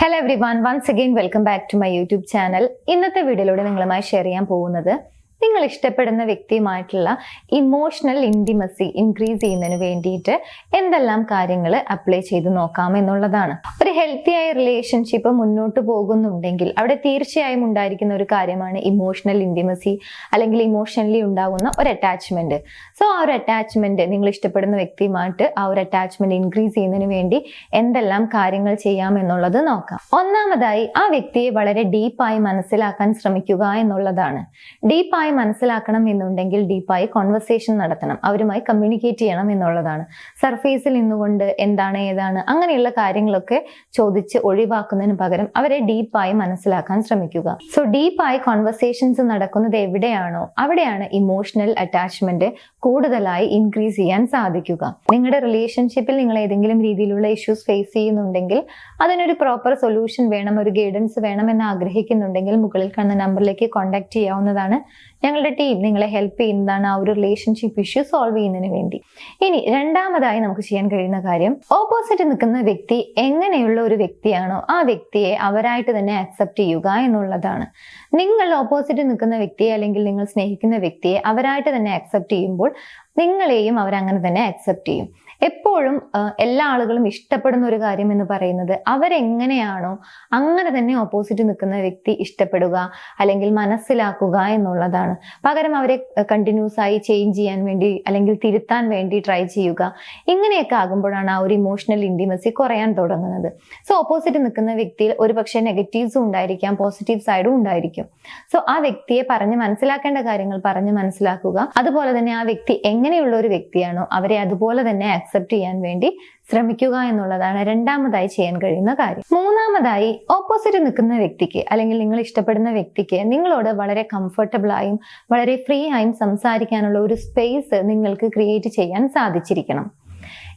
Hello everyone, once again welcome back to my YouTube channel. ഇന്നത്തെ വീഡിയോയിലൂടെ നിങ്ങളുമായി share ചെയ്യാൻ പോകുന്നത് നിങ്ങൾ ഇഷ്ടപ്പെടുന്ന വ്യക്തിയുമായിട്ടുള്ള ഇമോഷണൽ ഇൻറ്റിമസി ഇൻക്രീസ് ചെയ്യുന്നതിന് വേണ്ടിയിട്ട് എന്തെല്ലാം കാര്യങ്ങൾ അപ്ലൈ ചെയ്ത് നോക്കാം എന്നുള്ളതാണ്. ഒരു ഹെൽത്തിയായ റിലേഷൻഷിപ്പ് മുന്നോട്ട് പോകുന്നുണ്ടെങ്കിൽ അവിടെ തീർച്ചയായും ഉണ്ടായിരിക്കുന്ന ഒരു കാര്യമാണ് ഇമോഷണൽ ഇൻറ്റിമസി അല്ലെങ്കിൽ ഇമോഷണലി ഉണ്ടാകുന്ന ഒരു അറ്റാച്ച്മെന്റ്. സോ ആ ഒരു അറ്റാച്ച്മെന്റ് നിങ്ങൾ ഇഷ്ടപ്പെടുന്ന വ്യക്തിയുമായിട്ട് ആ ഒരു അറ്റാച്ച്മെന്റ് ഇൻക്രീസ് ചെയ്യുന്നതിന് വേണ്ടി എന്തെല്ലാം കാര്യങ്ങൾ ചെയ്യാം എന്നുള്ളത് നോക്കാം. ഒന്നാമതായി ആ വ്യക്തിയെ വളരെ ഡീപ്പായി മനസ്സിലാക്കാൻ ശ്രമിക്കുക എന്നുള്ളതാണ്. ഡീപ്പായി മനസ്സിലാക്കണം എന്നുണ്ടെങ്കിൽ ഡീപ്പായി കോൺവെർസേഷൻ നടത്തണം, അവരുമായി കമ്മ്യൂണിക്കേറ്റ് ചെയ്യണം എന്നുള്ളതാണ്. സർഫേസിൽ നിന്നുകൊണ്ട് എന്താണ് ഏതാണ് അങ്ങനെയുള്ള കാര്യങ്ങളൊക്കെ ചോദിച്ച് ഒഴിവാക്കുന്നതിന് പകരം അവരെ ഡീപ്പായി മനസ്സിലാക്കാൻ ശ്രമിക്കുക. സോ ഡീപ്പായി കോൺവെർസേഷൻസ് നടക്കുന്നത് എവിടെയാണോ അവിടെയാണ് ഇമോഷണൽ അറ്റാച്ച്മെന്റ് കൂടുതലായി ഇൻക്രീസ് ചെയ്യാൻ സാധിക്കുക. നിങ്ങളുടെ റിലേഷൻഷിപ്പിൽ നിങ്ങൾ ഏതെങ്കിലും രീതിയിലുള്ള ഇഷ്യൂസ് ഫേസ് ചെയ്യുന്നുണ്ടെങ്കിൽ അതിനൊരു പ്രോപ്പർ സൊല്യൂഷൻ വേണം, ഒരു ഗൈഡൻസ് വേണം എന്ന് ആഗ്രഹിക്കുന്നുണ്ടെങ്കിൽ മുകളിൽ കാണുന്ന നമ്പറിലേക്ക് കോൺടാക്ട് ചെയ്യാവുന്നതാണ്. ഞങ്ങളുടെ ടീം നിങ്ങളെ ഹെൽപ്പ് ചെയ്യുന്നതാണ് ആ ഒരു റിലേഷൻഷിപ്പ് ഇഷ്യൂ സോൾവ് ചെയ്യുന്നതിന് വേണ്ടി. ഇനി രണ്ടാമതായി നമുക്ക് ചെയ്യാൻ കഴിയുന്ന കാര്യം, ഓപ്പോസിറ്റ് നിൽക്കുന്ന വ്യക്തി എങ്ങനെയുള്ള ഒരു വ്യക്തിയാണോ ആ വ്യക്തിയെ അവരായിട്ട് തന്നെ അക്സെപ്റ്റ് ചെയ്യുക എന്നുള്ളതാണ്. നിങ്ങൾ ഓപ്പോസിറ്റ് നിൽക്കുന്ന വ്യക്തിയെ അല്ലെങ്കിൽ നിങ്ങൾ സ്നേഹിക്കുന്ന വ്യക്തിയെ അവരായിട്ട് തന്നെ അക്സെപ്റ്റ് ചെയ്യുമ്പോൾ നിങ്ങളെയും അവരങ്ങനെ തന്നെ അക്സെപ്റ്റ് ചെയ്യും. എപ്പോഴും എല്ലാ ആളുകളും ഇഷ്ടപ്പെടുന്ന ഒരു കാര്യം എന്ന് പറയുന്നത് അവരെങ്ങനെയാണോ അങ്ങനെ തന്നെ ഓപ്പോസിറ്റ് നിൽക്കുന്ന വ്യക്തി ഇഷ്ടപ്പെടുക അല്ലെങ്കിൽ മനസ്സിലാക്കുക എന്നുള്ളതാണ്. പകരം അവരെ കണ്ടിന്യൂസ് ആയി ചേഞ്ച് ചെയ്യാൻ വേണ്ടി അല്ലെങ്കിൽ തിരുത്താൻ വേണ്ടി ട്രൈ ചെയ്യുക. ഇങ്ങനെയൊക്കെ ആകുമ്പോഴാണ് ആ ഒരു ഇമോഷണൽ ഇൻറ്റിമസി കുറയാൻ തുടങ്ങുന്നത്. സോ ഓപ്പോസിറ്റ് നിൽക്കുന്ന വ്യക്തിയിൽ ഒരു പക്ഷേ നെഗറ്റീവ്സും ഉണ്ടായിരിക്കാം, പോസിറ്റീവ് സൈഡും ഉണ്ടായിരിക്കും. സോ ആ വ്യക്തിയെ പറഞ്ഞ് മനസ്സിലാക്കേണ്ട കാര്യങ്ങൾ പറഞ്ഞ് മനസ്സിലാക്കുക. അതുപോലെ തന്നെ ആ വ്യക്തി എങ്ങനെയുള്ള ഒരു വ്യക്തിയാണോ അവരെ അതുപോലെ തന്നെ അക്സെപ്റ്റ് ചെയ്യാൻ വേണ്ടി ശ്രമിക്കുക എന്നുള്ളതാണ് രണ്ടാമതായി ചെയ്യാൻ കഴിയുന്ന കാര്യം. മൂന്നാമതായി ഓപ്പോസിറ്റ് നിൽക്കുന്ന വ്യക്തിക്ക് അല്ലെങ്കിൽ നിങ്ങൾ ഇഷ്ടപ്പെടുന്ന വ്യക്തിക്ക് നിങ്ങളോട് വളരെ കംഫർട്ടബിൾ ആയും വളരെ ഫ്രീ ആയും സംസാരിക്കാനുള്ള ഒരു സ്പേസ് നിങ്ങൾക്ക് ക്രിയേറ്റ് ചെയ്യാൻ സാധിച്ചിരിക്കണം.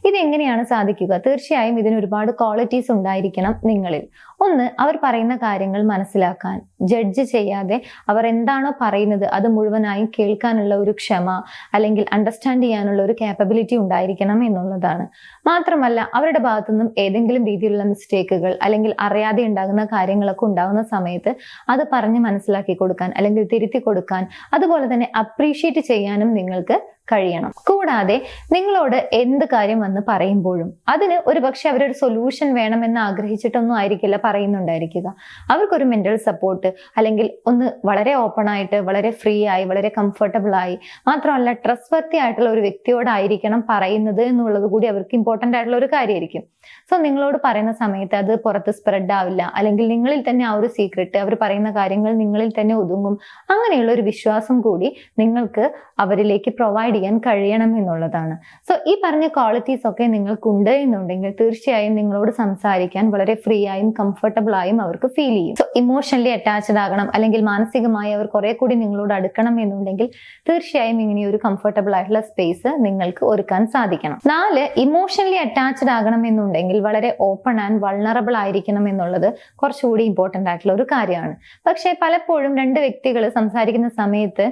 ഇതെങ്ങനെയാണ് സാധിക്കുക? തീർച്ചയായും ഇതിന് ഒരുപാട് ക്വാളിറ്റീസ് ഉണ്ടായിരിക്കണം നിങ്ങളിൽ. ഒന്ന്, അവർ പറയുന്ന കാര്യങ്ങൾ മനസ്സിലാക്കാൻ, ജഡ്ജ് ചെയ്യാതെ അവർ എന്താണോ പറയുന്നത് അത് മുഴുവനായും കേൾക്കാനുള്ള ഒരു ക്ഷമ അല്ലെങ്കിൽ അണ്ടർസ്റ്റാൻഡ് ചെയ്യാനുള്ള ഒരു കാപ്പബിലിറ്റി ഉണ്ടായിരിക്കണം എന്നുള്ളതാണ്. മാത്രമല്ല അവരുടെ ഭാഗത്തുനിന്നും ഏതെങ്കിലും രീതിയിലുള്ള മിസ്റ്റേക്കുകൾ അല്ലെങ്കിൽ അറിയാതെ ഉണ്ടാകുന്ന കാര്യങ്ങളൊക്കെ ഉണ്ടാകുന്ന സമയത്ത് അത് പറഞ്ഞ് മനസ്സിലാക്കി കൊടുക്കാൻ അല്ലെങ്കിൽ തിരുത്തി കൊടുക്കാൻ, അതുപോലെ തന്നെ അപ്രീഷിയേറ്റ് ചെയ്യാനും നിങ്ങൾക്ക് കഴിയണം. കൂടാതെ നിങ്ങളോട് എന്ത് കാര്യം വന്ന് പറയുമ്പോഴും അതിന് ഒരു പക്ഷെ അവരൊരു സൊല്യൂഷൻ വേണമെന്ന് ആഗ്രഹിച്ചിട്ടൊന്നും ആയിരിക്കില്ല പറയുന്നുണ്ടായിരിക്കുക. അവർക്കൊരു മെന്റൽ സപ്പോർട്ട് അല്ലെങ്കിൽ ഒന്ന് വളരെ ഓപ്പൺ ആയിട്ട് വളരെ ഫ്രീ ആയി വളരെ കംഫർട്ടബിൾ ആയി, മാത്രമല്ല ട്രസ്റ്റ് വർത്തി ആയിട്ടുള്ള ഒരു വ്യക്തിയോടായിരിക്കണം പറയുന്നത് എന്നുള്ളത് കൂടി അവർക്ക് ഇമ്പോർട്ടന്റ് ആയിട്ടുള്ള ഒരു കാര്യമായിരിക്കും. സോ നിങ്ങളോട് പറയുന്ന സമയത്ത് അത് പുറത്ത് സ്പ്രെഡ് ആവില്ല, അല്ലെങ്കിൽ നിങ്ങളിൽ തന്നെ ആ ഒരു സീക്രട്ട്, അവർ പറയുന്ന കാര്യങ്ങൾ നിങ്ങളിൽ തന്നെ ഒതുങ്ങും. അങ്ങനെയുള്ള ഒരു വിശ്വാസം കൂടി നിങ്ങൾക്ക് അവരിലേക്ക് പ്രൊവൈഡ് ചെയ്യാൻ കഴിയണം എന്നുള്ളതാണ്. സോ ഈ പറഞ്ഞ ക്വാളിറ്റീസ് ഒക്കെ നിങ്ങൾക്കുണ്ട് എന്നുണ്ടെങ്കിൽ തീർച്ചയായും നിങ്ങളോട് സംസാരിക്കാൻ വളരെ ഫ്രീ ആയും കംഫർട്ടബിൾ ആയും അവർക്ക് ഫീൽ ചെയ്യും. സോ ഇമോഷണലി അറ്റാച്ച്ഡ് ആകണം അല്ലെങ്കിൽ മാനസികമായി അവർ കുറെ കൂടി നിങ്ങളോട് അടുക്കണം എന്നുണ്ടെങ്കിൽ തീർച്ചയായും ഇങ്ങനെ ഒരു കംഫർട്ടബിൾ ആയിട്ടുള്ള സ്പേസ് നിങ്ങൾക്ക് ഒരുക്കാൻ സാധിക്കണം. 4, ഇമോഷണലി അറ്റാച്ച്ഡ് ആകണം എന്നുണ്ടെങ്കിൽ വളരെ ഓപ്പൺ ആൻഡ് വൾണറബിൾ ആയിരിക്കണം എന്നുള്ളത് കുറച്ചുകൂടി ഇമ്പോർട്ടന്റ് ആയിട്ടുള്ള ഒരു കാര്യമാണ്. പക്ഷെ പലപ്പോഴും രണ്ട് വ്യക്തികൾ സംസാരിക്കുന്ന സമയത്ത്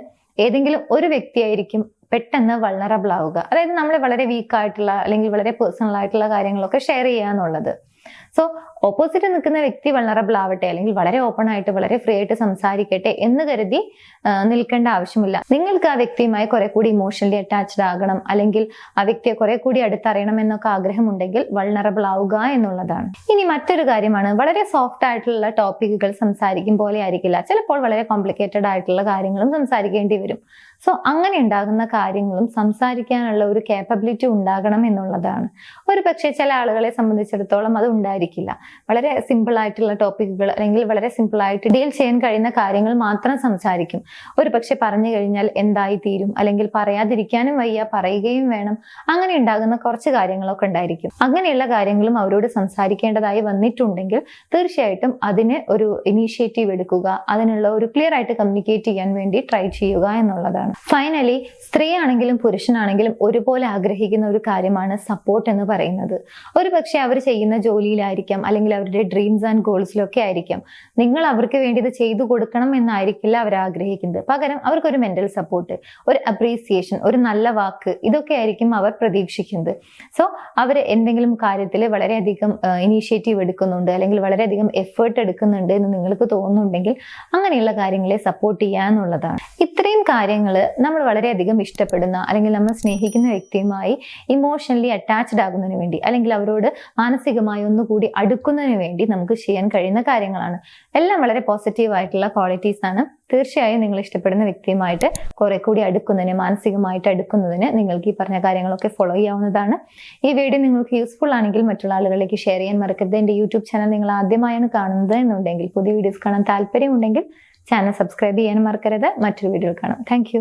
ഏതെങ്കിലും ഒരു വ്യക്തിയായിരിക്കും പെട്ടെന്ന് വൾണറബിൾ ആവുക. അതായത് നമ്മൾ വളരെ വീക്ക് ആയിട്ടുള്ള അല്ലെങ്കിൽ വളരെ പേഴ്സണൽ ആയിട്ടുള്ള കാര്യങ്ങളൊക്കെ ഷെയർ ചെയ്യുക എന്നുള്ളത്. സോ ഓപ്പോസിറ്റ് നിൽക്കുന്ന വ്യക്തി വൾണറബിൾ ആവട്ടെ അല്ലെങ്കിൽ വളരെ ഓപ്പൺ ആയിട്ട് വളരെ ഫ്രീ ആയിട്ട് സംസാരിക്കട്ടെ എന്ന് കരുതി നിൽക്കേണ്ട ആവശ്യമില്ല. നിങ്ങൾക്ക് ആ വ്യക്തിയുമായി കുറെ കൂടി ഇമോഷണലി അറ്റാച്ച്ഡ് ആകണം അല്ലെങ്കിൽ ആ വ്യക്തിയെ കുറെ കൂടി അടുത്തറിയണം എന്നൊക്കെ ആഗ്രഹമുണ്ടെങ്കിൽ വൾണറബിൾ ആവുക എന്നുള്ളതാണ്. ഇനി മറ്റൊരു കാര്യമാണ്, വളരെ സോഫ്റ്റ് ആയിട്ടുള്ള ടോപ്പിക്കുകൾ സംസാരിക്കും പോലെ ആയിരിക്കില്ല, ചിലപ്പോൾ വളരെ കോംപ്ലിക്കേറ്റഡ് ആയിട്ടുള്ള കാര്യങ്ങളും സംസാരിക്കേണ്ടി വരും. സോ അങ്ങനെ ഉണ്ടാകുന്ന കാര്യങ്ങളും സംസാരിക്കാനുള്ള ഒരു കേപ്പബിലിറ്റി ഉണ്ടാകണം എന്നുള്ളതാണ്. ഒരു പക്ഷേ ചില ആളുകളെ സംബന്ധിച്ചിടത്തോളം അത് ഉണ്ടായിരിക്കില്ല. വളരെ സിമ്പിൾ ആയിട്ടുള്ള ടോപ്പിക്കുകൾ അല്ലെങ്കിൽ വളരെ സിമ്പിൾ ആയിട്ട് ഡീൽ ചെയ്യാൻ കഴിയുന്ന കാര്യങ്ങൾ മാത്രം സംസാരിക്കും. ഒരു പക്ഷെ പറഞ്ഞു കഴിഞ്ഞാൽ എന്തായി തീരും അല്ലെങ്കിൽ പറയാതിരിക്കാനും വയ്യ, പറയുകയും വേണം, അങ്ങനെ ഉണ്ടാകുന്ന കുറച്ച് കാര്യങ്ങളൊക്കെ ഉണ്ടായിരിക്കും. അങ്ങനെയുള്ള കാര്യങ്ങളും അവരോട് സംസാരിക്കേണ്ടതായി വന്നിട്ടുണ്ടെങ്കിൽ തീർച്ചയായിട്ടും അതിന് ഒരു ഇനീഷ്യേറ്റീവ് എടുക്കുക, അതിനുള്ള ഒരു ക്ലിയർ ആയിട്ട് കമ്മ്യൂണിക്കേറ്റ് ചെയ്യാൻ വേണ്ടി ട്രൈ ചെയ്യുക എന്നുള്ളതാണ്. എന്നുള്ളതാണ്. ഫൈനലി സ്ത്രീ ആണെങ്കിലും പുരുഷനാണെങ്കിലും ഒരുപോലെ ആഗ്രഹിക്കുന്ന ഒരു കാര്യമാണ് സപ്പോർട്ട് എന്ന് പറയുന്നത്. ഒരു പക്ഷെ അവർ ചെയ്യുന്ന ജോലിയിലായിരിക്കാം, അല്ലെങ്കിൽ അവരുടെ ഡ്രീംസ് ആൻഡ് ഗോൾസിലൊക്കെ ആയിരിക്കാം. നിങ്ങൾ അവർക്ക് വേണ്ടി ഇത് ചെയ്തു കൊടുക്കണം എന്നായിരിക്കില്ല അവർ ആഗ്രഹിക്കുന്നത്. പകരം അവർക്കൊരു മെന്റൽ സപ്പോർട്ട്, ഒരു അപ്രീസിയേഷൻ, ഒരു നല്ല വാക്ക്, ഇതൊക്കെ ആയിരിക്കും അവർ പ്രതീക്ഷിക്കുന്നത്. സോ അവർ എന്തെങ്കിലും കാര്യത്തിൽ വളരെയധികം ഇനീഷ്യേറ്റീവ് എടുക്കുന്നുണ്ട്, അല്ലെങ്കിൽ വളരെയധികം എഫേർട്ട് എടുക്കുന്നുണ്ട് എന്ന് നിങ്ങൾക്ക് തോന്നുന്നുണ്ടെങ്കിൽ അങ്ങനെയുള്ള കാര്യങ്ങളെ സപ്പോർട്ട് ചെയ്യുക എന്നുള്ളതാണ്. ഇത്രയും കാര്യങ്ങൾ നമ്മൾ വളരെയധികം ഇഷ്ടപ്പെടുന്ന അല്ലെങ്കിൽ നമ്മൾ സ്നേഹിക്കുന്ന വ്യക്തിയുമായി ഇമോഷണലി അറ്റാച്ച്ഡ് ആകുന്നതിന് വേണ്ടി, അല്ലെങ്കിൽ അവരോട് മാനസികമായി ഒന്നുകൂടി അടുക്കുന്നതിന് വേണ്ടി നമുക്ക് ചെയ്യാൻ കഴിയുന്ന കാര്യങ്ങളാണ്. എല്ലാം വളരെ പോസിറ്റീവ് ആയിട്ടുള്ള ക്വാളിറ്റീസ് ആണ്. തീർച്ചയായും നിങ്ങൾ ഇഷ്ടപ്പെടുന്ന വ്യക്തിയുമായിട്ട് കുറെ കൂടി അടുക്കുന്നതിന്, മാനസികമായിട്ട് അടുക്കുന്നതിന് നിങ്ങൾക്ക് ഈ പറഞ്ഞ കാര്യങ്ങളൊക്കെ ഫോളോ ചെയ്യാവുന്നതാണ്. ഈ വീഡിയോ നിങ്ങൾക്ക് യൂസ്ഫുൾ ആണെങ്കിൽ മറ്റുള്ള ആളുകളിലേക്ക് ഷെയർ ചെയ്യാൻ മറക്കരുത്. എൻ്റെ യൂട്യൂബ് ചാനൽ നിങ്ങൾ ആദ്യമായാണ് കാണുന്നത് എന്നുണ്ടെങ്കിൽ, പുതിയ വീഡിയോസ് കാണാൻ താല്പര്യമുണ്ടെങ്കിൽ ചാനൽ സബ്സ്ക്രൈബ് ചെയ്യാനും മറക്കരുത്. മറ്റൊരു വീഡിയോ കാണാം. താങ്ക്